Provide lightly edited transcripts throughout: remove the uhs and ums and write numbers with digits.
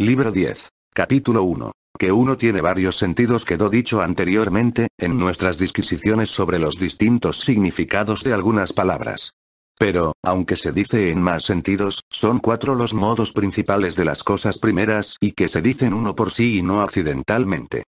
Libro 10. Capítulo 1. Que uno tiene varios sentidos quedó dicho anteriormente, en nuestras disquisiciones sobre los distintos significados de algunas palabras. Pero, aunque se dice en más sentidos, son 4 los modos principales de las cosas primeras y que se dicen uno por sí y no accidentalmente.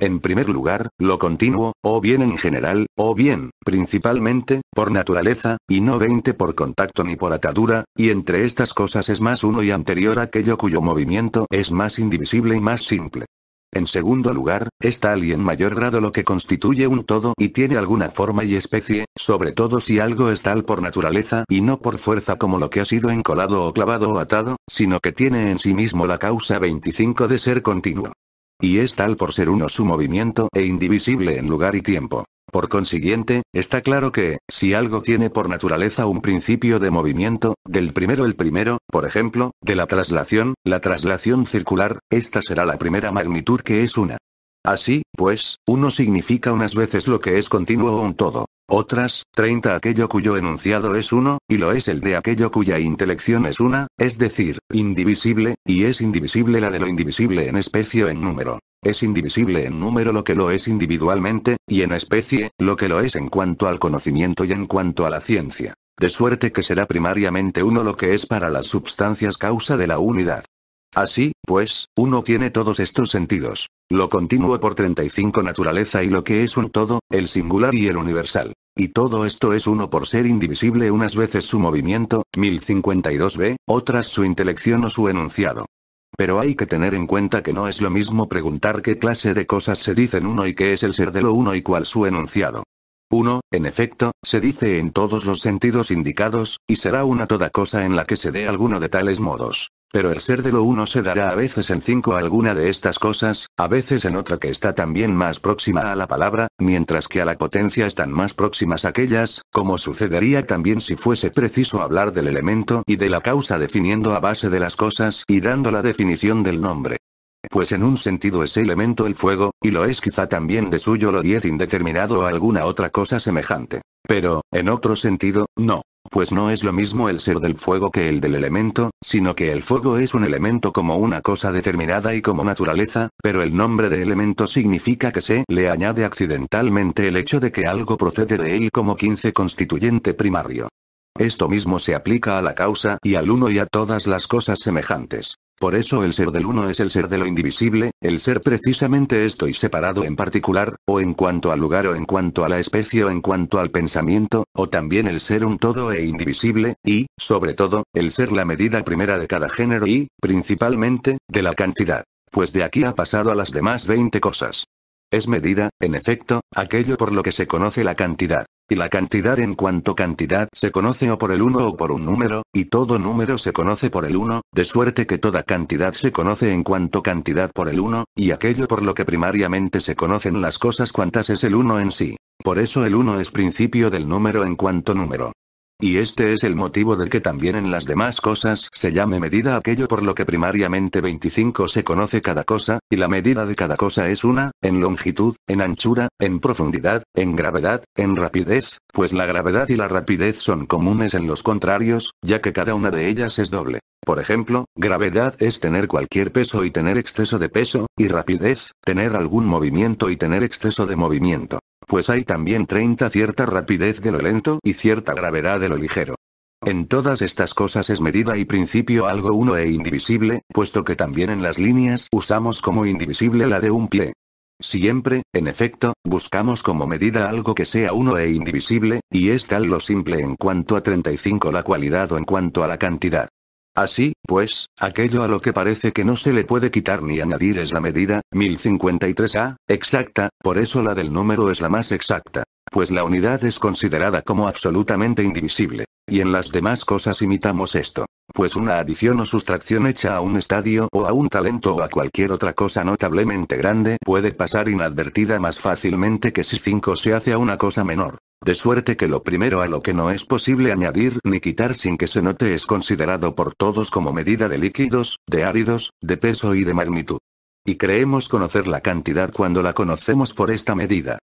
En primer lugar, lo continuo, o bien en general, o bien, principalmente, por naturaleza, y no 20 por contacto ni por atadura, y entre estas cosas es más uno y anterior aquello cuyo movimiento es más indivisible y más simple. En segundo lugar, es tal y en mayor grado lo que constituye un todo y tiene alguna forma y especie, sobre todo si algo es tal por naturaleza y no por fuerza como lo que ha sido encolado o clavado o atado, sino que tiene en sí mismo la causa 25 de ser continuo. Y es tal por ser uno su movimiento e indivisible en lugar y tiempo. Por consiguiente, está claro que, si algo tiene por naturaleza un principio de movimiento, del primero el primero, por ejemplo, de la traslación circular, esta será la primera magnitud que es una. Así, pues, uno significa unas veces lo que es continuo o un todo, otras, 30 aquello cuyo enunciado es uno, y lo es el de aquello cuya intelección es una, es decir, indivisible, y es indivisible la de lo indivisible en especie o en número. Es indivisible en número lo que lo es individualmente, y en especie, lo que lo es en cuanto al conocimiento y en cuanto a la ciencia. De suerte que será primariamente uno lo que es para las substancias causa de la unidad. Así, pues, uno tiene todos estos sentidos. Lo continuo por 35 naturaleza y lo que es un todo, el singular y el universal. Y todo esto es uno por ser indivisible unas veces su movimiento, 1052b, otras su intelección o su enunciado. Pero hay que tener en cuenta que no es lo mismo preguntar qué clase de cosas se dicen uno y qué es el ser de lo uno y cuál su enunciado. Uno, en efecto, se dice en todos los sentidos indicados, y será una toda cosa en la que se dé alguno de tales modos. Pero el ser de lo uno se dará a veces en 5 a alguna de estas cosas, a veces en otra que está también más próxima a la palabra, mientras que a la potencia están más próximas aquellas, como sucedería también si fuese preciso hablar del elemento y de la causa definiendo a base de las cosas y dando la definición del nombre. Pues en un sentido ese elemento el fuego, y lo es quizá también de suyo lo 10 indeterminado o alguna otra cosa semejante. Pero, en otro sentido, no. Pues no es lo mismo el ser del fuego que el del elemento, sino que el fuego es un elemento como una cosa determinada y como naturaleza, pero el nombre de elemento significa que se le añade accidentalmente el hecho de que algo procede de él como 15 constituyente primario. Esto mismo se aplica a la causa y al uno y a todas las cosas semejantes. Por eso el ser del uno es el ser de lo indivisible, el ser precisamente esto y separado en particular, o en cuanto al lugar o en cuanto a la especie o en cuanto al pensamiento, o también el ser un todo e indivisible, y, sobre todo, el ser la medida primera de cada género y, principalmente, de la cantidad. Pues de aquí ha pasado a las demás 20 cosas. Es medida, en efecto, aquello por lo que se conoce la cantidad. Y la cantidad en cuanto cantidad se conoce o por el uno o por un número, y todo número se conoce por el uno, de suerte que toda cantidad se conoce en cuanto cantidad por el uno, y aquello por lo que primariamente se conocen las cosas cuantas es el uno en sí. Por eso el uno es principio del número en cuanto número. Y este es el motivo de que también en las demás cosas se llame medida aquello por lo que primariamente 25 se conoce cada cosa, y la medida de cada cosa es una, en longitud, en anchura, en profundidad, en gravedad, en rapidez, pues la gravedad y la rapidez son comunes en los contrarios, ya que cada una de ellas es doble. Por ejemplo, gravedad es tener cualquier peso y tener exceso de peso, y rapidez, tener algún movimiento y tener exceso de movimiento. Pues hay también 30 cierta rapidez de lo lento y cierta gravedad de lo ligero. En todas estas cosas es medida y principio algo uno e indivisible, puesto que también en las líneas usamos como indivisible la de un pie. Siempre, en efecto, buscamos como medida algo que sea uno e indivisible, y es tal lo simple en cuanto a 35 la cualidad o en cuanto a la cantidad. Así, pues, aquello a lo que parece que no se le puede quitar ni añadir es la medida, 1053a, exacta, por eso la del número es la más exacta. Pues la unidad es considerada como absolutamente indivisible. Y en las demás cosas imitamos esto. Pues una adición o sustracción hecha a un estadio o a un talento o a cualquier otra cosa notablemente grande puede pasar inadvertida más fácilmente que si 5 se hace a una cosa menor. De suerte que lo primero a lo que no es posible añadir ni quitar sin que se note es considerado por todos como medida de líquidos, de áridos, de peso y de magnitud. Y creemos conocer la cantidad cuando la conocemos por esta medida.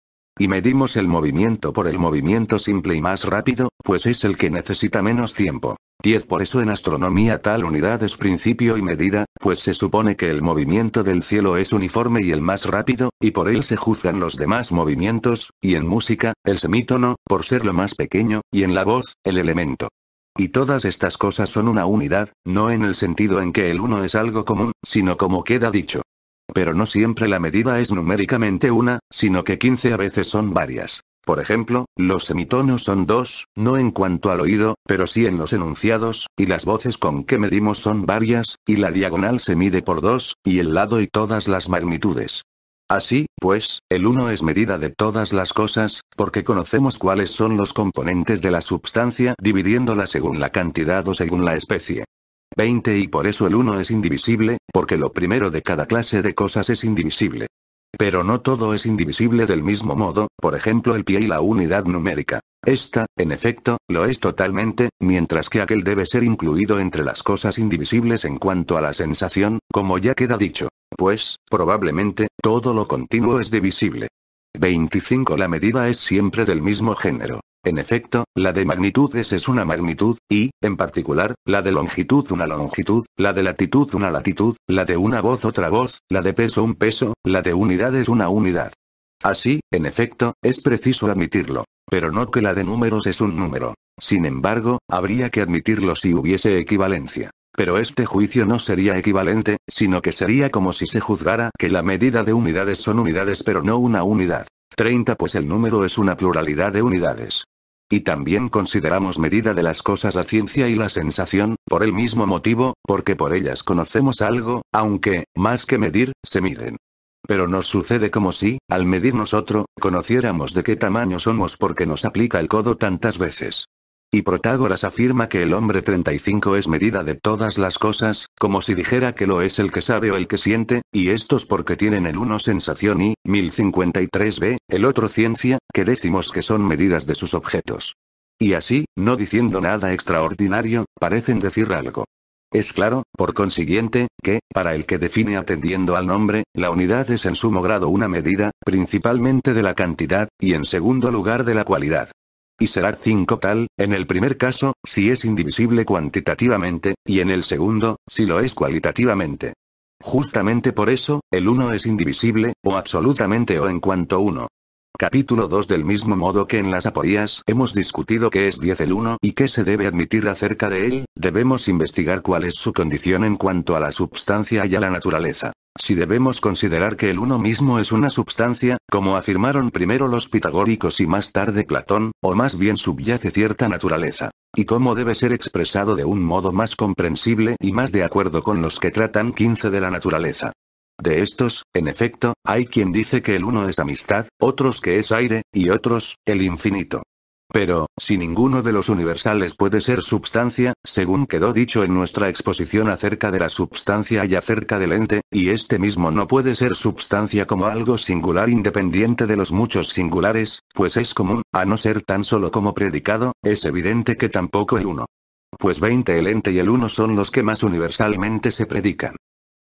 y medimos el movimiento por el movimiento simple y más rápido, pues es el que necesita menos tiempo. 10. Por eso en astronomía tal unidad es principio y medida, pues se supone que el movimiento del cielo es uniforme y el más rápido, y por él se juzgan los demás movimientos, y en música, el semítono, por ser lo más pequeño, y en la voz, el elemento. Y todas estas cosas son una unidad, no en el sentido en que el uno es algo común, sino como queda dicho. Pero no siempre la medida es numéricamente una, sino que 15 a veces son varias. Por ejemplo, los semitonos son 2, no en cuanto al oído, pero sí en los enunciados, y las voces con que medimos son varias, y la diagonal se mide por 2, y el lado y todas las magnitudes. Así, pues, el uno es medida de todas las cosas, porque conocemos cuáles son los componentes de la substancia dividiéndola según la cantidad o según la especie. 20. Y por eso el uno es indivisible, porque lo primero de cada clase de cosas es indivisible. Pero no todo es indivisible del mismo modo, por ejemplo el pie y la unidad numérica. Esta, en efecto, lo es totalmente, mientras que aquel debe ser incluido entre las cosas indivisibles en cuanto a la sensación, como ya queda dicho. Pues, probablemente, todo lo continuo es divisible. 25. La medida es siempre del mismo género. En efecto, la de magnitudes es una magnitud, y, en particular, la de longitud una longitud, la de latitud una latitud, la de una voz otra voz, la de peso un peso, la de unidad es una unidad. Así, en efecto, es preciso admitirlo. Pero no que la de números es un número. Sin embargo, habría que admitirlo si hubiese equivalencia. Pero este juicio no sería equivalente, sino que sería como si se juzgara que la medida de unidades son unidades pero no una unidad. 30. Pues el número es una pluralidad de unidades. Y también consideramos medida de las cosas la ciencia y la sensación, por el mismo motivo, porque por ellas conocemos algo, aunque, más que medir, se miden. Pero nos sucede como si, al medir nosotros, conociéramos de qué tamaño somos porque nos aplica el codo tantas veces. Y Protágoras afirma que el hombre 35 es medida de todas las cosas, como si dijera que lo es el que sabe o el que siente, y estos porque tienen el uno sensación y, 1053b, el otro ciencia, que decimos que son medidas de sus objetos. Y así, no diciendo nada extraordinario, parecen decir algo. Es claro, por consiguiente, que, para el que define atendiendo al nombre, la unidad es en sumo grado una medida, principalmente de la cantidad, y en segundo lugar de la cualidad. Y será 5 tal, en el primer caso, si es indivisible cuantitativamente, y en el segundo, si lo es cualitativamente. Justamente por eso, el uno es indivisible, o absolutamente o en cuanto uno. Capítulo 2. Del mismo modo que en las aporías hemos discutido qué es 10 el uno y qué se debe admitir acerca de él, debemos investigar cuál es su condición en cuanto a la substancia y a la naturaleza. Si debemos considerar que el uno mismo es una substancia, como afirmaron primero los pitagóricos y más tarde Platón, o más bien subyace cierta naturaleza. Y cómo debe ser expresado de un modo más comprensible y más de acuerdo con los que tratan 15 de la naturaleza. De estos, en efecto, hay quien dice que el uno es amistad, otros que es aire, y otros, el infinito. Pero, si ninguno de los universales puede ser substancia, según quedó dicho en nuestra exposición acerca de la substancia y acerca del ente, y este mismo no puede ser substancia como algo singular independiente de los muchos singulares, pues es común, a no ser tan solo como predicado, es evidente que tampoco el uno. Pues 20 el ente y el uno son los que más universalmente se predican.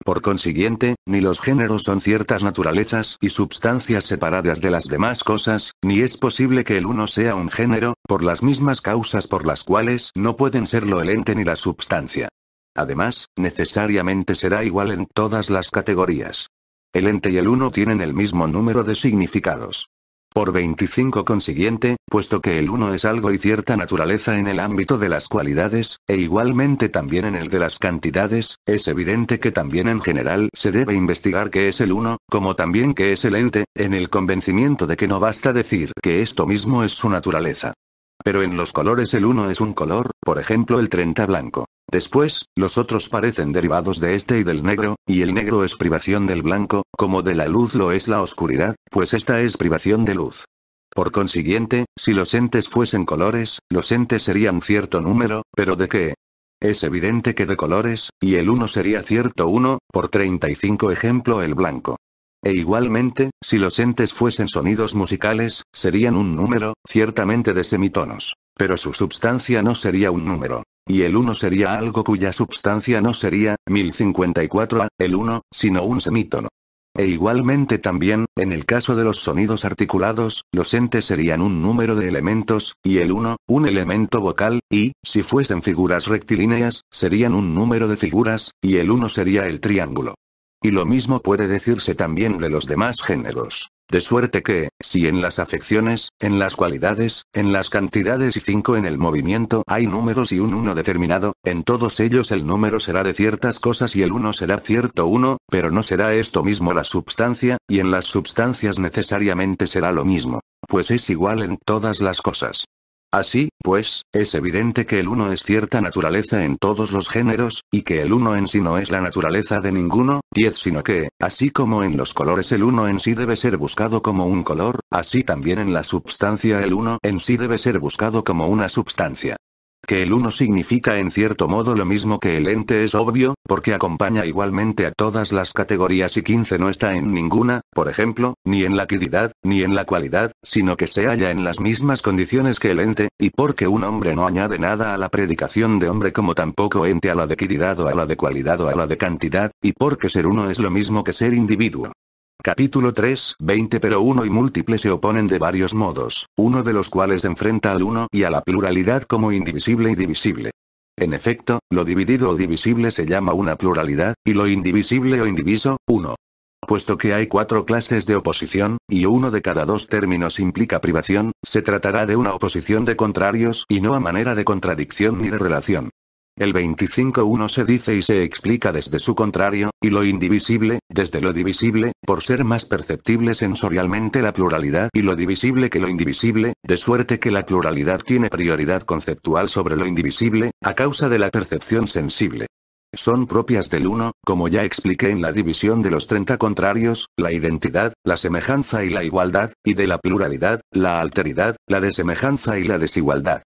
Por consiguiente, ni los géneros son ciertas naturalezas y substancias separadas de las demás cosas, ni es posible que el uno sea un género, por las mismas causas por las cuales no pueden serlo el ente ni la substancia. Además, necesariamente será igual en todas las categorías. El ente y el uno tienen el mismo número de significados. Por 25 consiguiente, puesto que el uno es algo y cierta naturaleza en el ámbito de las cualidades, e igualmente también en el de las cantidades, es evidente que también en general se debe investigar qué es el uno, como también qué es el ente, en el convencimiento de que no basta decir que esto mismo es su naturaleza. Pero en los colores el uno es un color, por ejemplo el 30 blanco. Después, los otros parecen derivados de este y del negro, y el negro es privación del blanco, como de la luz lo es la oscuridad, pues esta es privación de luz. Por consiguiente, si los entes fuesen colores, los entes serían cierto número, pero ¿de qué? Es evidente que de colores, y el uno sería cierto uno, por 35 ejemplo el blanco. E igualmente, si los entes fuesen sonidos musicales, serían un número, ciertamente de semitonos. Pero su substancia no sería un número. Y el uno sería algo cuya substancia no sería, 1054a, el uno, sino un semítono. E igualmente también, en el caso de los sonidos articulados, los entes serían un número de elementos, y el 1, un elemento vocal, y, si fuesen figuras rectilíneas, serían un número de figuras, y el 1 sería el triángulo. Y lo mismo puede decirse también de los demás géneros. De suerte que, si en las afecciones, en las cualidades, en las cantidades y 5 en el movimiento hay números y un 1 determinado, en todos ellos el número será de ciertas cosas y el 1 será cierto 1, pero no será esto mismo la substancia, y en las substancias necesariamente será lo mismo, pues es igual en todas las cosas. Así, pues, es evidente que el 1 es cierta naturaleza en todos los géneros, y que el 1 en sí no es la naturaleza de ninguno, 10 sino que, así como en los colores el 1 en sí debe ser buscado como un color, así también en la substancia el 1 en sí debe ser buscado como una substancia. Que el 1 significa en cierto modo lo mismo que el ente es obvio, porque acompaña igualmente a todas las categorías y 15 no está en ninguna, por ejemplo, ni en la quididad, ni en la cualidad, sino que se halla en las mismas condiciones que el ente, y porque un hombre no añade nada a la predicación de hombre como tampoco ente a la de quididad o a la de cualidad o a la de cantidad, y porque ser uno es lo mismo que ser individuo. Capítulo 3, 20 Pero uno y múltiple se oponen de varios modos, uno de los cuales enfrenta al uno y a la pluralidad como indivisible y divisible. En efecto, lo dividido o divisible se llama una pluralidad, y lo indivisible o indiviso, uno. Puesto que hay 4 clases de oposición, y uno de cada 2 términos implica privación, se tratará de una oposición de contrarios y no a manera de contradicción ni de relación. El 25.1 se dice y se explica desde su contrario, y lo indivisible, desde lo divisible, por ser más perceptible sensorialmente la pluralidad y lo divisible que lo indivisible, de suerte que la pluralidad tiene prioridad conceptual sobre lo indivisible, a causa de la percepción sensible. Son propias del uno, como ya expliqué en la división de los 30 contrarios, la identidad, la semejanza y la igualdad, y de la pluralidad, la alteridad, la desemejanza y la desigualdad.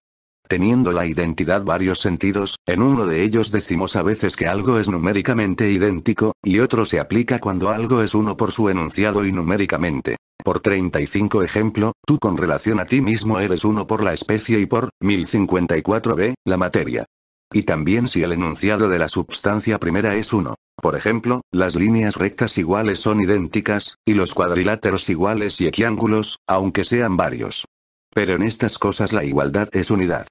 Teniendo la identidad varios sentidos, en uno de ellos decimos a veces que algo es numéricamente idéntico, y otro se aplica cuando algo es uno por su enunciado y numéricamente. Por 35 ejemplo, tú con relación a ti mismo eres uno por la especie y por 1054b, la materia. Y también si el enunciado de la substancia primera es uno. Por ejemplo, las líneas rectas iguales son idénticas, y los cuadriláteros iguales y equiángulos, aunque sean varios. Pero en estas cosas la igualdad es unidad.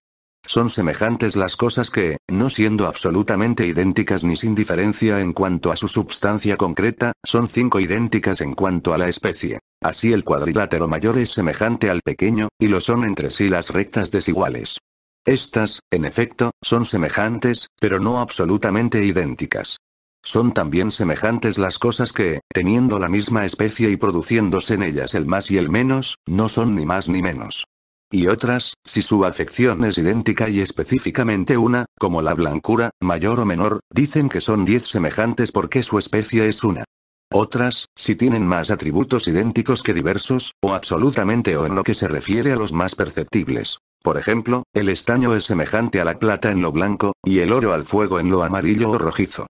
Son semejantes las cosas que, no siendo absolutamente idénticas ni sin diferencia en cuanto a su substancia concreta, son 5 idénticas en cuanto a la especie. Así el cuadrilátero mayor es semejante al pequeño, y lo son entre sí las rectas desiguales. Estas, en efecto, son semejantes, pero no absolutamente idénticas. Son también semejantes las cosas que, teniendo la misma especie y produciéndose en ellas el más y el menos, no son ni más ni menos. Y otras, si su afección es idéntica y específicamente una, como la blancura, mayor o menor, dicen que son 10 semejantes porque su especie es una. Otras, si tienen más atributos idénticos que diversos, o absolutamente o en lo que se refiere a los más perceptibles. Por ejemplo, el estaño es semejante a la plata en lo blanco, y el oro al fuego en lo amarillo o rojizo.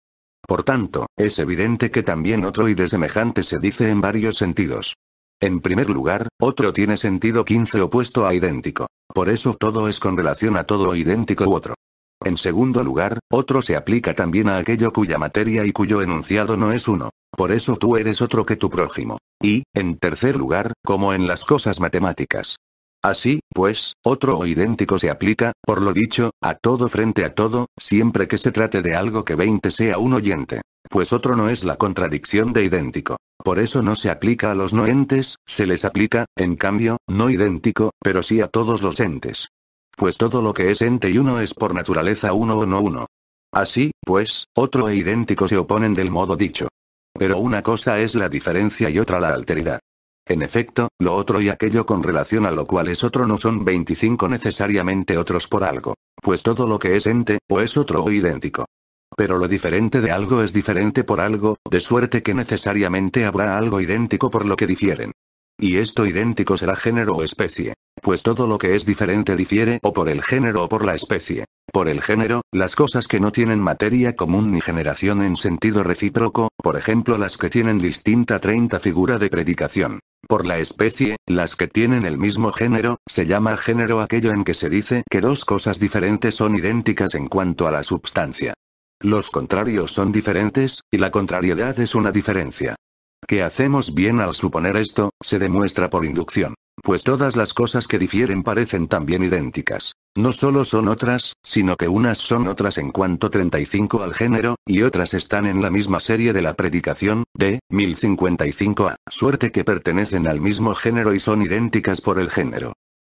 Por tanto, es evidente que también otro y de semejante se dice en varios sentidos. En primer lugar, otro tiene sentido 15 opuesto a idéntico. Por eso todo es con relación a todo idéntico u otro. En segundo lugar, otro se aplica también a aquello cuya materia y cuyo enunciado no es uno. Por eso tú eres otro que tu prójimo. Y, en tercer lugar, como en las cosas matemáticas. Así, pues, otro o idéntico se aplica, por lo dicho, a todo frente a todo, siempre que se trate de algo que 20 sea un oyente. Pues otro no es la contradicción de idéntico. Por eso no se aplica a los no entes, se les aplica, en cambio, no idéntico, pero sí a todos los entes. Pues todo lo que es ente y uno es por naturaleza uno o no uno. Así, pues, otro e idéntico se oponen del modo dicho. Pero una cosa es la diferencia y otra la alteridad. En efecto, lo otro y aquello con relación a lo cual es otro no son 25 necesariamente otros por algo. Pues todo lo que es ente, o es otro o idéntico. Pero lo diferente de algo es diferente por algo, de suerte que necesariamente habrá algo idéntico por lo que difieren. Y esto idéntico será género o especie. Pues todo lo que es diferente difiere o por el género o por la especie. Por el género, las cosas que no tienen materia común ni generación en sentido recíproco, por ejemplo las que tienen distinta 30 figura de predicación. Por la especie, las que tienen el mismo género, se llama género aquello en que se dice que dos cosas diferentes son idénticas en cuanto a la substancia. Los contrarios son diferentes, y la contrariedad es una diferencia. Que hacemos bien al suponer esto, se demuestra por inducción. Pues todas las cosas que difieren parecen también idénticas. No solo son otras, sino que unas son otras en cuanto 35 al género, y otras están en la misma serie de la predicación, de 1055a, suerte que pertenecen al mismo género y son idénticas por el género.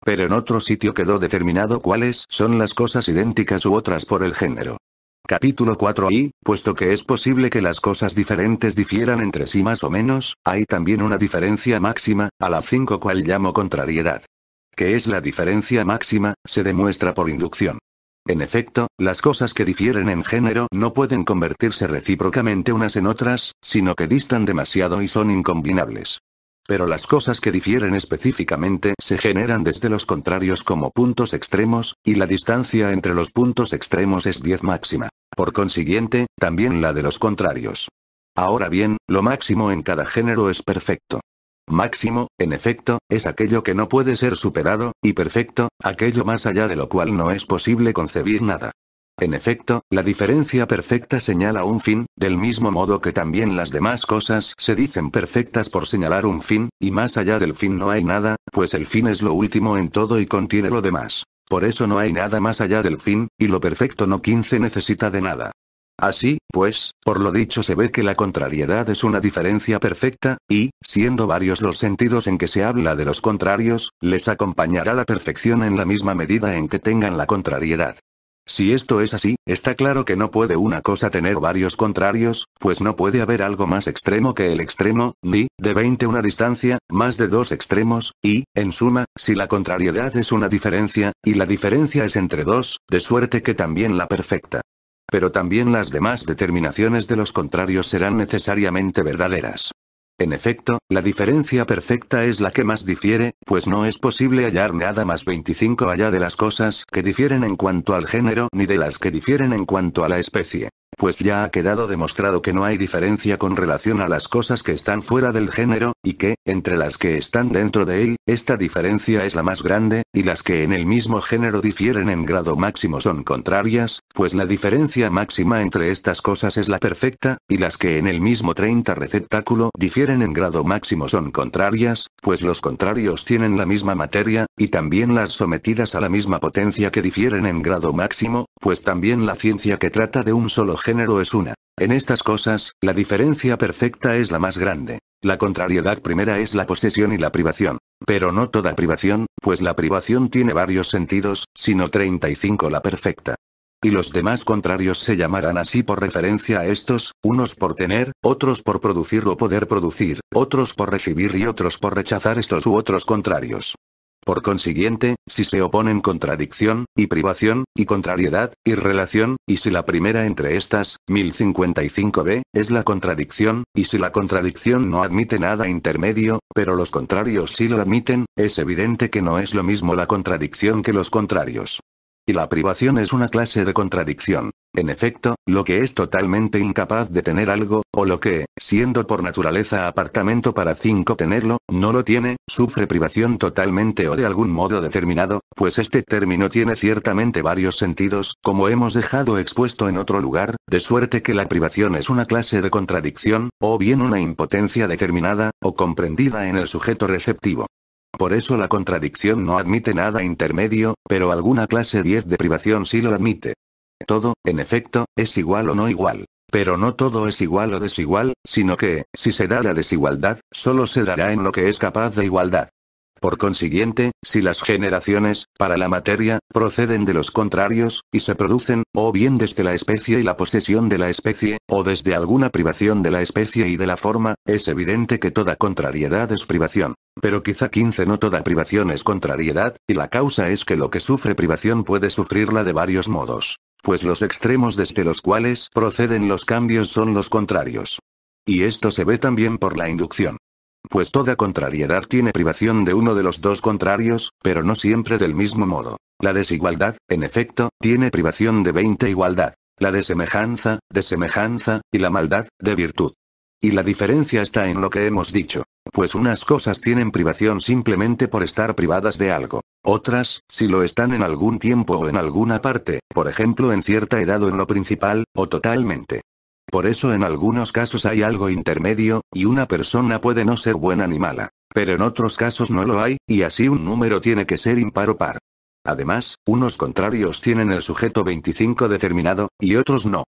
Pero en otro sitio quedó determinado cuáles son las cosas idénticas u otras por el género. Capítulo 4. Y, puesto que es posible que las cosas diferentes difieran entre sí más o menos, hay también una diferencia máxima, a la 5 cual llamo contrariedad. ¿Qué es la diferencia máxima? Se demuestra por inducción. En efecto, las cosas que difieren en género no pueden convertirse recíprocamente unas en otras, sino que distan demasiado y son incombinables. Pero las cosas que difieren específicamente se generan desde los contrarios como puntos extremos, y la distancia entre los puntos extremos es 10 máxima. Por consiguiente, también la de los contrarios. Ahora bien, lo máximo en cada género es perfecto. Máximo, en efecto, es aquello que no puede ser superado, y perfecto, aquello más allá de lo cual no es posible concebir nada. En efecto, la diferencia perfecta señala un fin, del mismo modo que también las demás cosas se dicen perfectas por señalar un fin, y más allá del fin no hay nada, pues el fin es lo último en todo y contiene lo demás. Por eso no hay nada más allá del fin, y lo perfecto no 15 necesita de nada. Así, pues, por lo dicho se ve que la contrariedad es una diferencia perfecta, y, siendo varios los sentidos en que se habla de los contrarios, les acompañará la perfección en la misma medida en que tengan la contrariedad. Si esto es así, está claro que no puede una cosa tener varios contrarios, pues no puede haber algo más extremo que el extremo, ni, de 20 una distancia, más de dos extremos, y, en suma, si la contrariedad es una diferencia, y la diferencia es entre dos, de suerte que también la perfecta. Pero también las demás determinaciones de los contrarios serán necesariamente verdaderas. En efecto, la diferencia perfecta es la que más difiere, pues no es posible hallar nada más 25 allá de las cosas que difieren en cuanto al género ni de las que difieren en cuanto a la especie. Pues ya ha quedado demostrado que no hay diferencia con relación a las cosas que están fuera del género, y que, entre las que están dentro de él, esta diferencia es la más grande, y las que en el mismo género difieren en grado máximo son contrarias, pues la diferencia máxima entre estas cosas es la perfecta, y las que en el mismo 30 receptáculo difieren en grado máximo son contrarias, pues los contrarios tienen la misma materia, y también las sometidas a la misma potencia que difieren en grado máximo, pues también la ciencia que trata de un solo género es una. En estas cosas, la diferencia perfecta es la más grande. La contrariedad primera es la posesión y la privación. Pero no toda privación, pues la privación tiene varios sentidos, sino 35 la perfecta. Y los demás contrarios se llamarán así por referencia a estos, unos por tener, otros por producir o poder producir, otros por recibir y otros por rechazar estos u otros contrarios. Por consiguiente, si se oponen contradicción, y privación, y contrariedad, y relación, y si la primera entre estas, 1055b, es la contradicción, y si la contradicción no admite nada intermedio, pero los contrarios sí lo admiten, es evidente que no es lo mismo la contradicción que los contrarios. Y la privación es una clase de contradicción. En efecto, lo que es totalmente incapaz de tener algo, o lo que, siendo por naturaleza apartamento para 5 tenerlo, no lo tiene, sufre privación totalmente o de algún modo determinado, pues este término tiene ciertamente varios sentidos, como hemos dejado expuesto en otro lugar, de suerte que la privación es una clase de contradicción, o bien una impotencia determinada, o comprendida en el sujeto receptivo. Por eso la contradicción no admite nada intermedio, pero alguna clase 10 de privación sí lo admite. Todo, en efecto, es igual o no igual. Pero no todo es igual o desigual, sino que, si se da la desigualdad, solo se dará en lo que es capaz de igualdad. Por consiguiente, si las generaciones, para la materia, proceden de los contrarios, y se producen, o bien desde la especie y la posesión de la especie, o desde alguna privación de la especie y de la forma, es evidente que toda contrariedad es privación. Pero quizá 15 no toda privación es contrariedad, y la causa es que lo que sufre privación puede sufrirla de varios modos. Pues los extremos desde los cuales proceden los cambios son los contrarios. Y esto se ve también por la inducción. Pues toda contrariedad tiene privación de uno de los dos contrarios, pero no siempre del mismo modo. La desigualdad, en efecto, tiene privación de 20 igualdad. La de semejanza, y la maldad, de virtud. Y la diferencia está en lo que hemos dicho. Pues unas cosas tienen privación simplemente por estar privadas de algo. Otras, si lo están en algún tiempo o en alguna parte, por ejemplo en cierta edad o en lo principal, o totalmente. Por eso en algunos casos hay algo intermedio, y una persona puede no ser buena ni mala. Pero en otros casos no lo hay, y así un número tiene que ser impar o par. Además, unos contrarios tienen el sujeto 25 determinado, y otros no.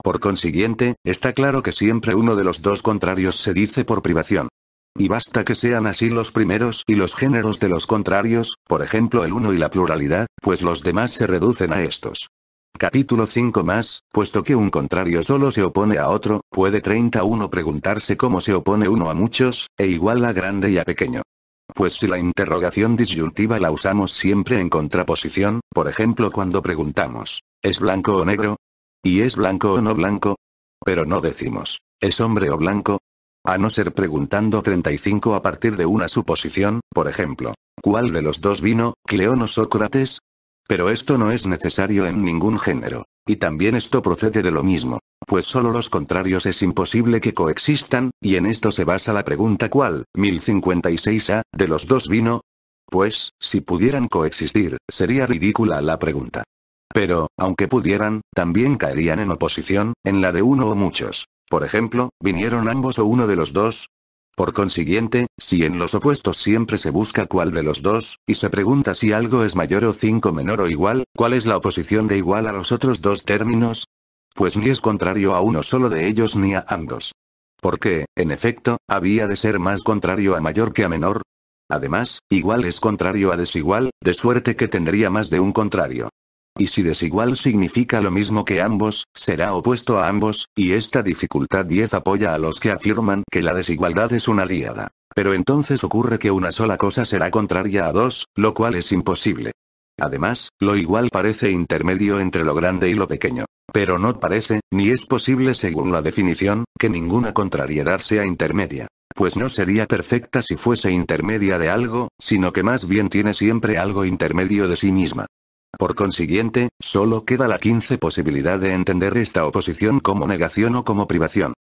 Por consiguiente, está claro que siempre uno de los dos contrarios se dice por privación. Y basta que sean así los primeros y los géneros de los contrarios, por ejemplo el uno y la pluralidad, pues los demás se reducen a estos. Capítulo 5 más, puesto que un contrario solo se opone a otro, puede 31 preguntarse cómo se opone uno a muchos, e igual a grande y a pequeño. Pues si la interrogación disyuntiva la usamos siempre en contraposición, por ejemplo cuando preguntamos, ¿es blanco o negro? ¿Y es blanco o no blanco? Pero no decimos, ¿es hombre o blanco? A no ser preguntando 35 a partir de una suposición, por ejemplo, ¿cuál de los dos vino, Cleón o Sócrates? Pero esto no es necesario en ningún género. Y también esto procede de lo mismo, pues solo los contrarios es imposible que coexistan, y en esto se basa la pregunta ¿cuál, 1056a, de los dos vino? Pues, si pudieran coexistir, sería ridícula la pregunta. Pero, aunque pudieran, también caerían en oposición, en la de uno o muchos. Por ejemplo, ¿vinieron ambos o uno de los dos? Por consiguiente, si en los opuestos siempre se busca cuál de los dos, y se pregunta si algo es mayor o 5 menor o igual, ¿cuál es la oposición de igual a los otros dos términos? Pues ni es contrario a uno solo de ellos ni a ambos. Porque, en efecto, había de ser más contrario a mayor que a menor. Además, igual es contrario a desigual, de suerte que tendría más de un contrario. Y si desigual significa lo mismo que ambos, será opuesto a ambos, y esta dificultad 10 apoya a los que afirman que la desigualdad es una aliada. Pero entonces ocurre que una sola cosa será contraria a dos, lo cual es imposible. Además, lo igual parece intermedio entre lo grande y lo pequeño. Pero no parece, ni es posible según la definición, que ninguna contrariedad sea intermedia. Pues no sería perfecta si fuese intermedia de algo, sino que más bien tiene siempre algo intermedio de sí misma. Por consiguiente, solo queda la 15 posibilidad de entender esta oposición como negación o como privación.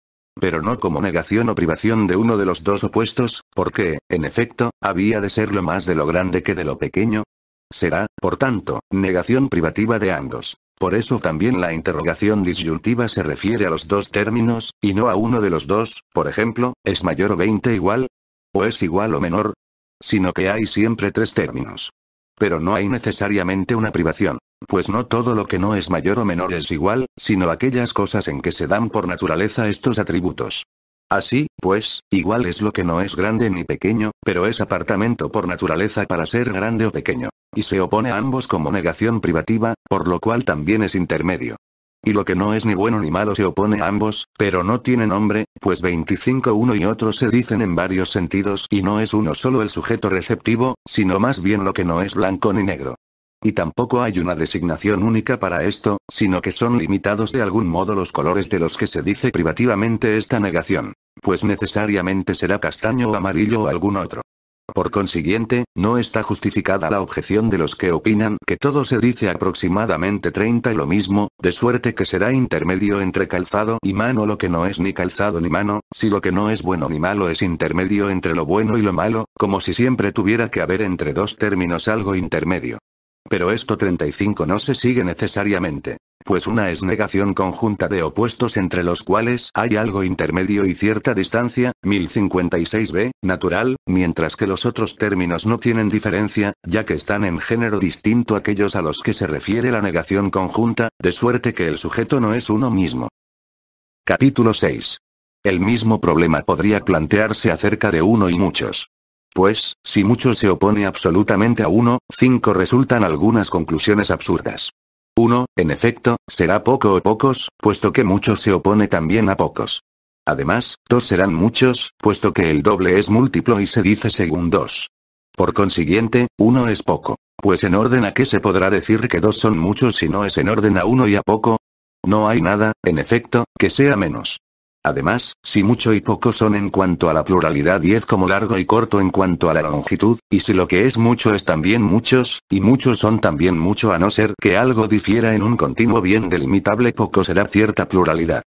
Pero no como negación o privación de uno de los dos opuestos, porque, en efecto, había de ser lo más de lo grande que de lo pequeño. Será, por tanto, negación privativa de ambos. Por eso también la interrogación disyuntiva se refiere a los dos términos, y no a uno de los dos, por ejemplo, ¿es mayor o 20 igual? ¿O es igual o menor? Sino que hay siempre tres términos. Pero no hay necesariamente una privación, pues no todo lo que no es mayor o menor es igual, sino aquellas cosas en que se dan por naturaleza estos atributos. Así, pues, igual es lo que no es grande ni pequeño, pero es apartamento por naturaleza para ser grande o pequeño. Y se opone a ambos como negación privativa, por lo cual también es intermedio. Y lo que no es ni bueno ni malo se opone a ambos, pero no tiene nombre, pues 25 uno y otro se dicen en varios sentidos y no es uno solo el sujeto receptivo, sino más bien lo que no es blanco ni negro. Y tampoco hay una designación única para esto, sino que son limitados de algún modo los colores de los que se dice privativamente esta negación. Pues necesariamente será castaño o amarillo o algún otro. Por consiguiente, no está justificada la objeción de los que opinan que todo se dice aproximadamente 30 y lo mismo, de suerte que será intermedio entre calzado y mano lo que no es ni calzado ni mano, si lo que no es bueno ni malo es intermedio entre lo bueno y lo malo, como si siempre tuviera que haber entre dos términos algo intermedio. Pero esto 35 no se sigue necesariamente, pues una es negación conjunta de opuestos entre los cuales hay algo intermedio y cierta distancia, 1056b, natural, mientras que los otros términos no tienen diferencia, ya que están en género distinto a aquellos a los que se refiere la negación conjunta, de suerte que el sujeto no es uno mismo. Capítulo 6. El mismo problema podría plantearse acerca de uno y muchos. Pues, si mucho se opone absolutamente a uno, 5 resultan algunas conclusiones absurdas. 1, en efecto, será poco o pocos, puesto que mucho se opone también a pocos. Además, 2 serán muchos, puesto que el doble es múltiplo y se dice según 2. Por consiguiente, 1 es poco. Pues en orden a qué se podrá decir que 2 son muchos si no es en orden a 1 y a poco. No hay nada, en efecto, que sea menos. Además, si mucho y poco son en cuanto a la pluralidad 10 como largo y corto en cuanto a la longitud, y si lo que es mucho es también muchos, y muchos son también mucho a no ser que algo difiera en un continuo bien delimitable poco será cierta pluralidad.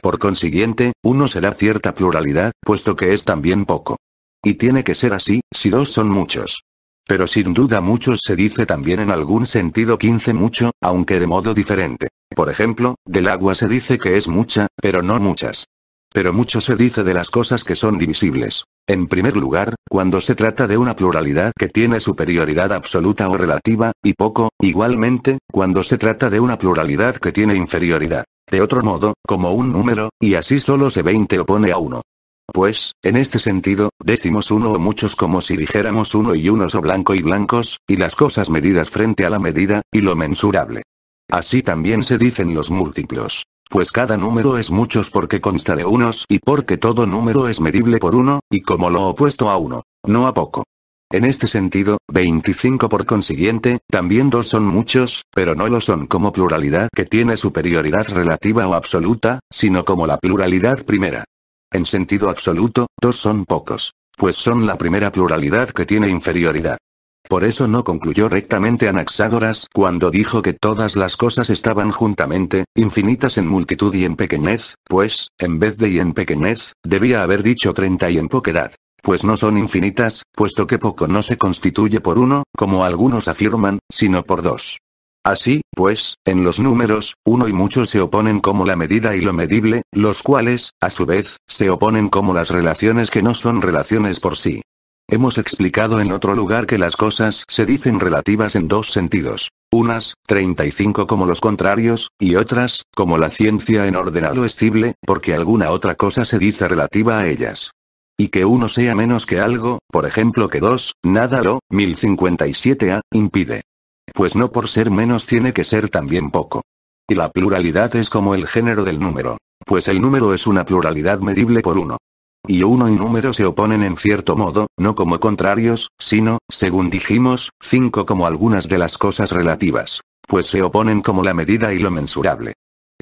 Por consiguiente, 1 será cierta pluralidad, puesto que es también poco. Y tiene que ser así, si 2 son muchos. Pero sin duda muchos se dice también en algún sentido 15 mucho, aunque de modo diferente. Por ejemplo, del agua se dice que es mucha, pero no muchas. Pero mucho se dice de las cosas que son divisibles. En primer lugar, cuando se trata de una pluralidad que tiene superioridad absoluta o relativa, y poco, igualmente, cuando se trata de una pluralidad que tiene inferioridad. De otro modo, como un número, y así solo se 20 opone a 1. Pues, en este sentido, decimos uno o muchos como si dijéramos uno y unos o blanco y blancos, y las cosas medidas frente a la medida, y lo mensurable. Así también se dicen los múltiplos. Pues cada número es muchos porque consta de unos y porque todo número es medible por uno, y como lo opuesto a uno, no a poco. En este sentido, 25 por consiguiente, también 2 son muchos, pero no lo son como pluralidad que tiene superioridad relativa o absoluta, sino como la pluralidad primera. En sentido absoluto, 2 son pocos, pues son la primera pluralidad que tiene inferioridad. Por eso no concluyó rectamente Anaxágoras cuando dijo que todas las cosas estaban juntamente, infinitas en multitud y en pequeñez, pues, en vez de y en pequeñez, debía haber dicho 30 y en poquedad. Pues no son infinitas, puesto que poco no se constituye por uno, como algunos afirman, sino por 2. Así, pues, en los números, uno y mucho se oponen como la medida y lo medible, los cuales, a su vez, se oponen como las relaciones que no son relaciones por sí. Hemos explicado en otro lugar que las cosas se dicen relativas en 2 sentidos. Unas, 35 como los contrarios, y otras, como la ciencia en orden a lo escible, porque alguna otra cosa se dice relativa a ellas. Y que uno sea menos que algo, por ejemplo que 2, nada lo, 1057a, impide. Pues no por ser menos tiene que ser también poco. Y la pluralidad es como el género del número. Pues el número es una pluralidad medible por uno. Y uno y número se oponen en cierto modo, no como contrarios, sino, según dijimos, 5 como algunas de las cosas relativas. Pues se oponen como la medida y lo mensurable.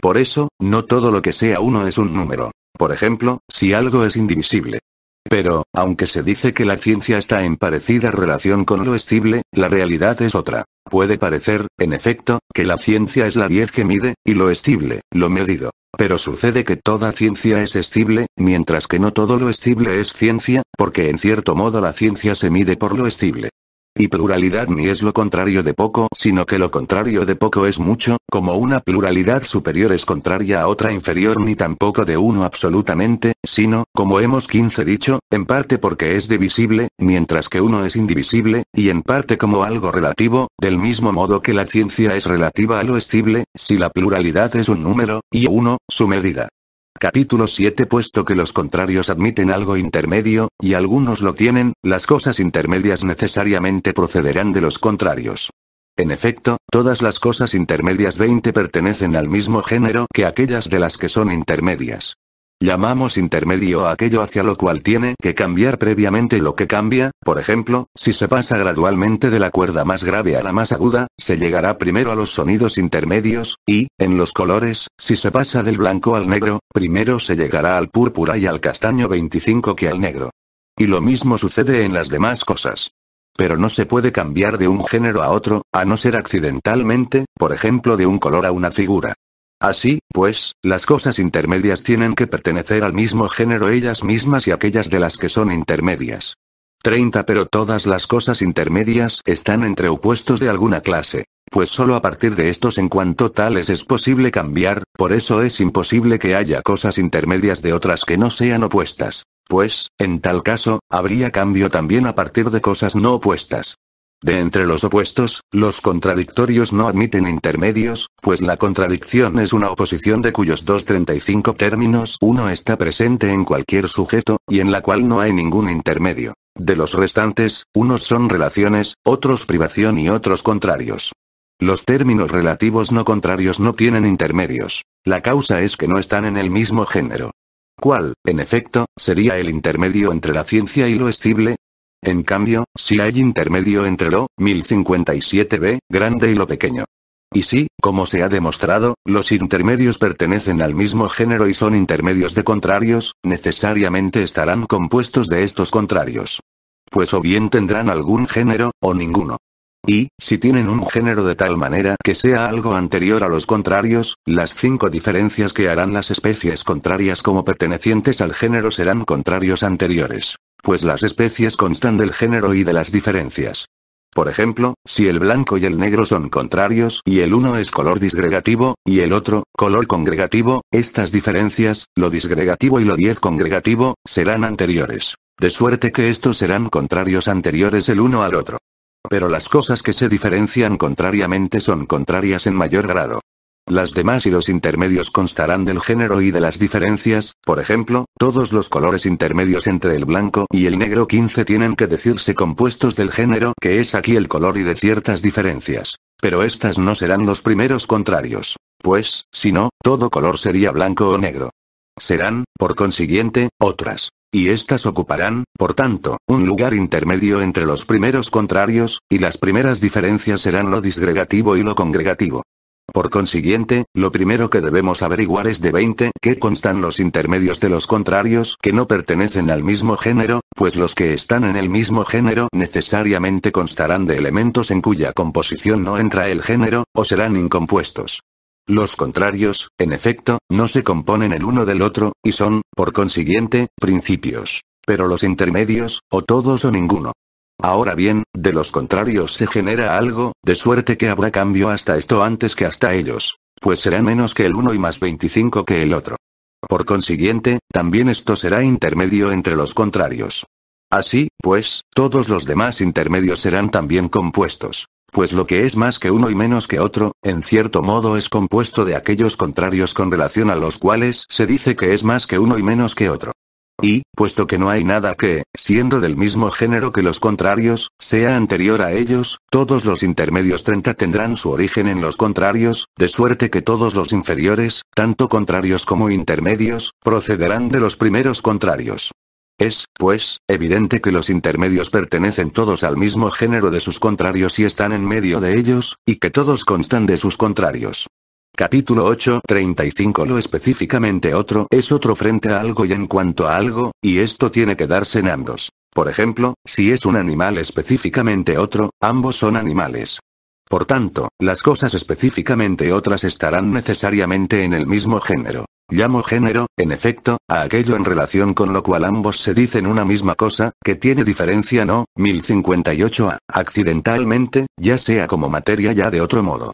Por eso, no todo lo que sea uno es un número. Por ejemplo, si algo es indivisible. Pero, aunque se dice que la ciencia está en parecida relación con lo escible, la realidad es otra. Puede parecer, en efecto, que la ciencia es la 10 que mide, y lo escible, lo medido. Pero sucede que toda ciencia es escible, mientras que no todo lo escible es ciencia, porque en cierto modo la ciencia se mide por lo escible. Y pluralidad ni es lo contrario de poco, sino que lo contrario de poco es mucho, como una pluralidad superior es contraria a otra inferior ni tampoco de uno absolutamente, sino, como hemos 15 dicho, en parte porque es divisible, mientras que uno es indivisible, y en parte como algo relativo, del mismo modo que la ciencia es relativa a lo escible, si la pluralidad es un número, y uno, su medida. Capítulo 7. Puesto que los contrarios admiten algo intermedio, y algunos lo tienen, las cosas intermedias necesariamente procederán de los contrarios. En efecto, todas las cosas intermedias 20 pertenecen al mismo género que aquellas de las que son intermedias. Llamamos intermedio a aquello hacia lo cual tiene que cambiar previamente lo que cambia, por ejemplo, si se pasa gradualmente de la cuerda más grave a la más aguda, se llegará primero a los sonidos intermedios, y, en los colores, si se pasa del blanco al negro, primero se llegará al púrpura y al castaño 25 que al negro. Y lo mismo sucede en las demás cosas. Pero no se puede cambiar de un género a otro, a no ser accidentalmente, por ejemplo de un color a una figura. Así, pues, las cosas intermedias tienen que pertenecer al mismo género ellas mismas y aquellas de las que son intermedias. 30. Pero todas las cosas intermedias están entre opuestos de alguna clase, pues solo a partir de estos en cuanto tales es posible cambiar, por eso es imposible que haya cosas intermedias de otras que no sean opuestas, pues, en tal caso, habría cambio también a partir de cosas no opuestas. De entre los opuestos, los contradictorios no admiten intermedios, pues la contradicción es una oposición de cuyos 235 términos uno está presente en cualquier sujeto, y en la cual no hay ningún intermedio. De los restantes, unos son relaciones, otros privación y otros contrarios. Los términos relativos no contrarios no tienen intermedios. La causa es que no están en el mismo género. ¿Cuál, en efecto, sería el intermedio entre la ciencia y lo escible? En cambio, si hay intermedio entre lo, 1057b, grande y lo pequeño. Y si, como se ha demostrado, los intermedios pertenecen al mismo género y son intermedios de contrarios, necesariamente estarán compuestos de estos contrarios. Pues o bien tendrán algún género, o ninguno. Y, si tienen un género de tal manera que sea algo anterior a los contrarios, las 5 diferencias que harán las especies contrarias como pertenecientes al género serán contrarios anteriores. Pues las especies constan del género y de las diferencias. Por ejemplo, si el blanco y el negro son contrarios y el uno es color disgregativo, y el otro, color congregativo, estas diferencias, lo disgregativo y lo congregativo, serán anteriores. De suerte que estos serán contrarios anteriores el uno al otro. Pero las cosas que se diferencian contrariamente son contrarias en mayor grado. Las demás y los intermedios constarán del género y de las diferencias, por ejemplo, todos los colores intermedios entre el blanco y el negro 15 tienen que decirse compuestos del género que es aquí el color y de ciertas diferencias. Pero estas no serán los primeros contrarios. Pues, si no, todo color sería blanco o negro. Serán, por consiguiente, otras. Y estas ocuparán, por tanto, un lugar intermedio entre los primeros contrarios, y las primeras diferencias serán lo disgregativo y lo congregativo. Por consiguiente, lo primero que debemos averiguar es de 20 qué constan los intermedios de los contrarios que no pertenecen al mismo género, pues los que están en el mismo género necesariamente constarán de elementos en cuya composición no entra el género, o serán incompuestos. Los contrarios, en efecto, no se componen el uno del otro, y son, por consiguiente, principios. Pero los intermedios, o todos o ninguno. Ahora bien, de los contrarios se genera algo, de suerte que habrá cambio hasta esto antes que hasta ellos. Pues será menos que el uno y más 25 que el otro. Por consiguiente, también esto será intermedio entre los contrarios. Así, pues, todos los demás intermedios serán también compuestos. Pues lo que es más que uno y menos que otro, en cierto modo es compuesto de aquellos contrarios con relación a los cuales se dice que es más que uno y menos que otro. Y, puesto que no hay nada que, siendo del mismo género que los contrarios, sea anterior a ellos, todos los intermedios 30 tendrán su origen en los contrarios, de suerte que todos los inferiores, tanto contrarios como intermedios, procederán de los primeros contrarios. Es, pues, evidente que los intermedios pertenecen todos al mismo género de sus contrarios y están en medio de ellos, y que todos constan de sus contrarios. Capítulo 8, 35. Lo específicamente otro es otro frente a algo y en cuanto a algo, y esto tiene que darse en ambos. Por ejemplo, si es un animal específicamente otro, ambos son animales. Por tanto, las cosas específicamente otras estarán necesariamente en el mismo género. Llamo género, en efecto, a aquello en relación con lo cual ambos se dicen una misma cosa, que tiene diferencia no, 1058a, accidentalmente, ya sea como materia ya de otro modo.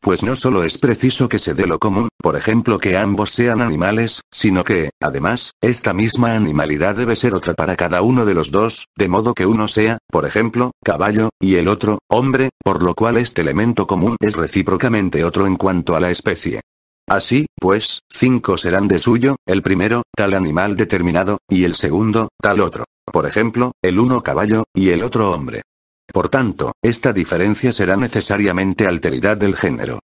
Pues no solo es preciso que se dé lo común, por ejemplo que ambos sean animales, sino que, además, esta misma animalidad debe ser otra para cada uno de los dos, de modo que uno sea, por ejemplo, caballo, y el otro, hombre, por lo cual este elemento común es recíprocamente otro en cuanto a la especie. Así, pues, 5 serán de suyo, el primero, tal animal determinado, y el segundo, tal otro. Por ejemplo, el uno caballo, y el otro hombre. Por tanto, esta diferencia será necesariamente alteridad del género.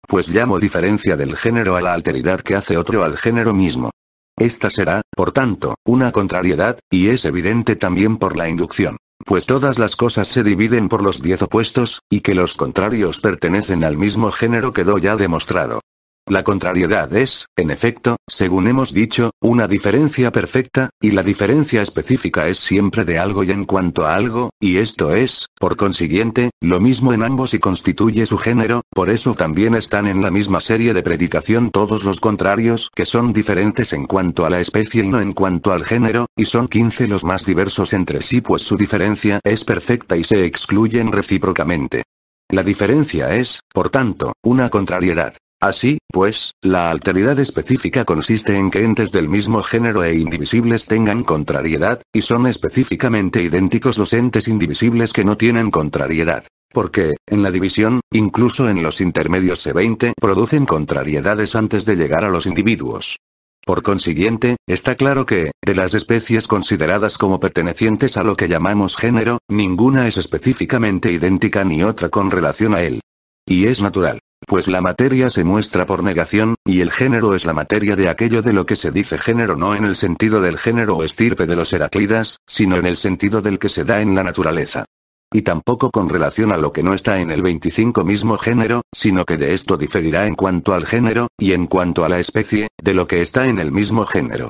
Pues llamo diferencia del género a la alteridad que hace otro al género mismo. Esta será, por tanto, una contrariedad, y es evidente también por la inducción. Pues todas las cosas se dividen por los 10 opuestos, y que los contrarios pertenecen al mismo género quedó ya demostrado. La contrariedad es, en efecto, según hemos dicho, una diferencia perfecta, y la diferencia específica es siempre de algo y en cuanto a algo, y esto es, por consiguiente, lo mismo en ambos y constituye su género, por eso también están en la misma serie de predicación todos los contrarios que son diferentes en cuanto a la especie y no en cuanto al género, y son 15 los más diversos entre sí pues su diferencia es perfecta y se excluyen recíprocamente. La diferencia es, por tanto, una contrariedad. Así, pues, la alteridad específica consiste en que entes del mismo género e indivisibles tengan contrariedad, y son específicamente idénticos los entes indivisibles que no tienen contrariedad. Porque, en la división, incluso en los intermedios C20 producen contrariedades antes de llegar a los individuos. Por consiguiente, está claro que, de las especies consideradas como pertenecientes a lo que llamamos género, ninguna es específicamente idéntica ni otra con relación a él. Y es natural. Pues la materia se muestra por negación, y el género es la materia de aquello de lo que se dice género no en el sentido del género o estirpe de los Heráclidas, sino en el sentido del que se da en la naturaleza. Y tampoco con relación a lo que no está en el 25 mismo género, sino que de esto diferirá en cuanto al género, y en cuanto a la especie, de lo que está en el mismo género.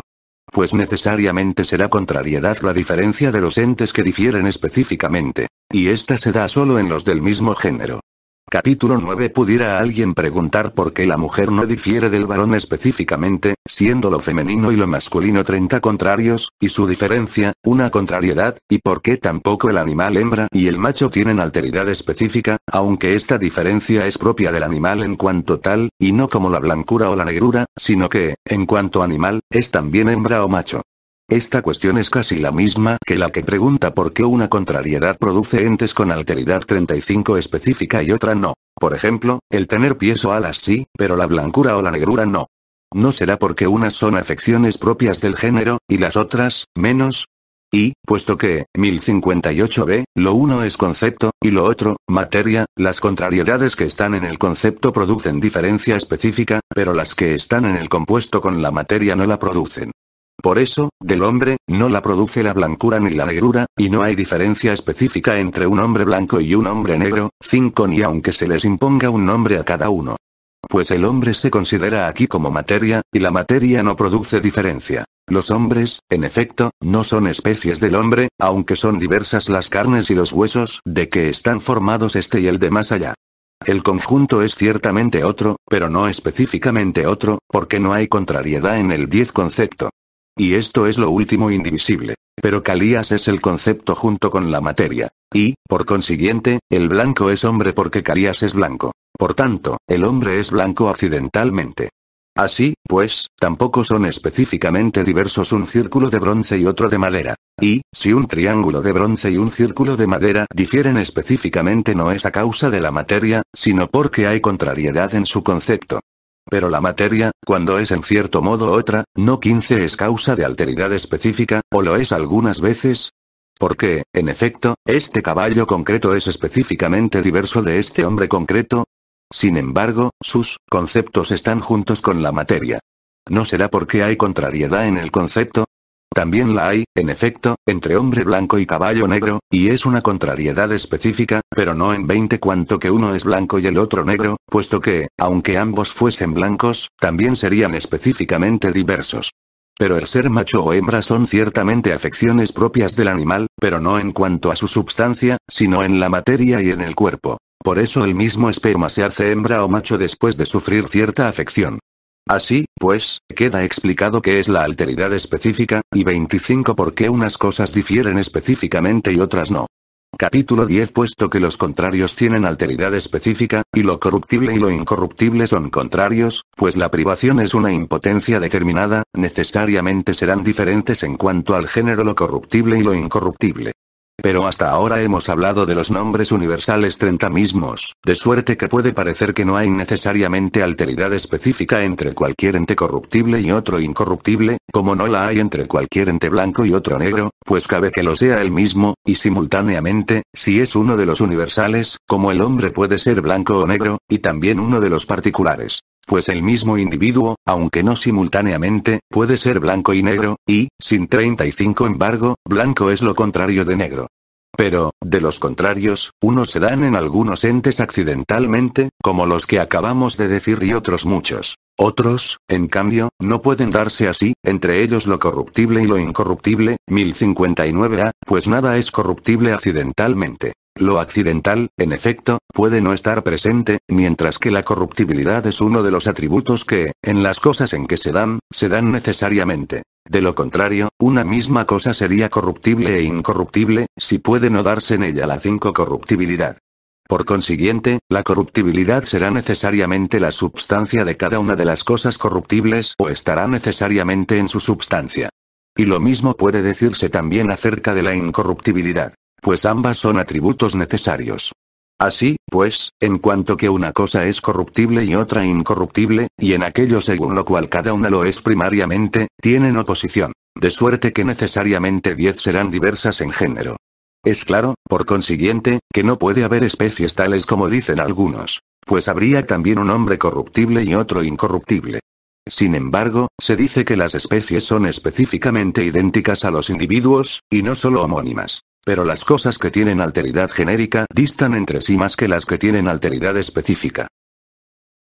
Pues necesariamente será contrariedad la diferencia de los entes que difieren específicamente. Y esta se da solo en los del mismo género. Capítulo 9. ¿Pudiera alguien preguntar por qué la mujer no difiere del varón específicamente, siendo lo femenino y lo masculino 30 contrarios, y su diferencia, una contrariedad, y por qué tampoco el animal hembra y el macho tienen alteridad específica, aunque esta diferencia es propia del animal en cuanto tal, y no como la blancura o la negrura, sino que, en cuanto animal, es también hembra o macho? Esta cuestión es casi la misma que la que pregunta por qué una contrariedad produce entes con alteridad 35 específica y otra no. Por ejemplo, el tener pies o alas sí, pero la blancura o la negrura no. ¿No será porque unas son afecciones propias del género, y las otras, menos? Y, puesto que, 1058b, lo uno es concepto, y lo otro, materia, las contrariedades que están en el concepto producen diferencia específica, pero las que están en el compuesto con la materia no la producen. Por eso, del hombre, no la produce la blancura ni la negrura, y no hay diferencia específica entre un hombre blanco y un hombre negro, 5 ni aunque se les imponga un nombre a cada uno. Pues el hombre se considera aquí como materia, y la materia no produce diferencia. Los hombres, en efecto, no son especies del hombre, aunque son diversas las carnes y los huesos de que están formados este y el de más allá. El conjunto es ciertamente otro, pero no específicamente otro, porque no hay contrariedad en el 10 concepto. Y esto es lo último indivisible. Pero Calías es el concepto junto con la materia. Y, por consiguiente, el blanco es hombre porque Calías es blanco. Por tanto, el hombre es blanco accidentalmente. Así, pues, tampoco son específicamente diversos un círculo de bronce y otro de madera. Y, si un triángulo de bronce y un círculo de madera difieren específicamente no es a causa de la materia, sino porque hay contrariedad en su concepto. Pero la materia, cuando es en cierto modo otra, no 15 es causa de alteridad específica, o lo es algunas veces. Porque, en efecto, este caballo concreto es específicamente diverso de este hombre concreto. Sin embargo, sus conceptos están juntos con la materia. ¿No será porque hay contrariedad en el concepto? También la hay, en efecto, entre hombre blanco y caballo negro, y es una contrariedad específica, pero no en 20 cuanto que uno es blanco y el otro negro, puesto que, aunque ambos fuesen blancos, también serían específicamente diversos. Pero el ser macho o hembra son ciertamente afecciones propias del animal, pero no en cuanto a su substancia, sino en la materia y en el cuerpo. Por eso el mismo esperma se hace hembra o macho después de sufrir cierta afección. Así, pues, queda explicado qué es la alteridad específica, y 25 por qué unas cosas difieren específicamente y otras no. Capítulo 10. Puesto que los contrarios tienen alteridad específica, y lo corruptible y lo incorruptible son contrarios, pues la privación es una impotencia determinada, necesariamente serán diferentes en cuanto al género lo corruptible y lo incorruptible. Pero hasta ahora hemos hablado de los nombres universales 30 mismos, de suerte que puede parecer que no hay necesariamente alteridad específica entre cualquier ente corruptible y otro incorruptible, como no la hay entre cualquier ente blanco y otro negro, pues cabe que lo sea el mismo, y simultáneamente, si es uno de los universales, como el hombre puede ser blanco o negro, y también uno de los particulares. Pues el mismo individuo, aunque no simultáneamente, puede ser blanco y negro, y, sin 35 embargo, blanco es lo contrario de negro. Pero, de los contrarios, unos se dan en algunos entes accidentalmente, como los que acabamos de decir y otros muchos. Otros, en cambio, no pueden darse así, entre ellos lo corruptible y lo incorruptible, 1059a, pues nada es corruptible accidentalmente. Lo accidental, en efecto, puede no estar presente, mientras que la corruptibilidad es uno de los atributos que, en las cosas en que se dan necesariamente. De lo contrario, una misma cosa sería corruptible e incorruptible, si puede no darse en ella la 5 corruptibilidad. Por consiguiente, la corruptibilidad será necesariamente la substancia de cada una de las cosas corruptibles o estará necesariamente en su substancia. Y lo mismo puede decirse también acerca de la incorruptibilidad. Pues ambas son atributos necesarios. Así, pues, en cuanto que una cosa es corruptible y otra incorruptible, y en aquello según lo cual cada una lo es primariamente, tienen oposición. De suerte que necesariamente 10 serán diversas en género. Es claro, por consiguiente, que no puede haber especies tales como dicen algunos. Pues habría también un hombre corruptible y otro incorruptible. Sin embargo, se dice que las especies son específicamente idénticas a los individuos, y no solo homónimas. Pero las cosas que tienen alteridad genérica distan entre sí más que las que tienen alteridad específica.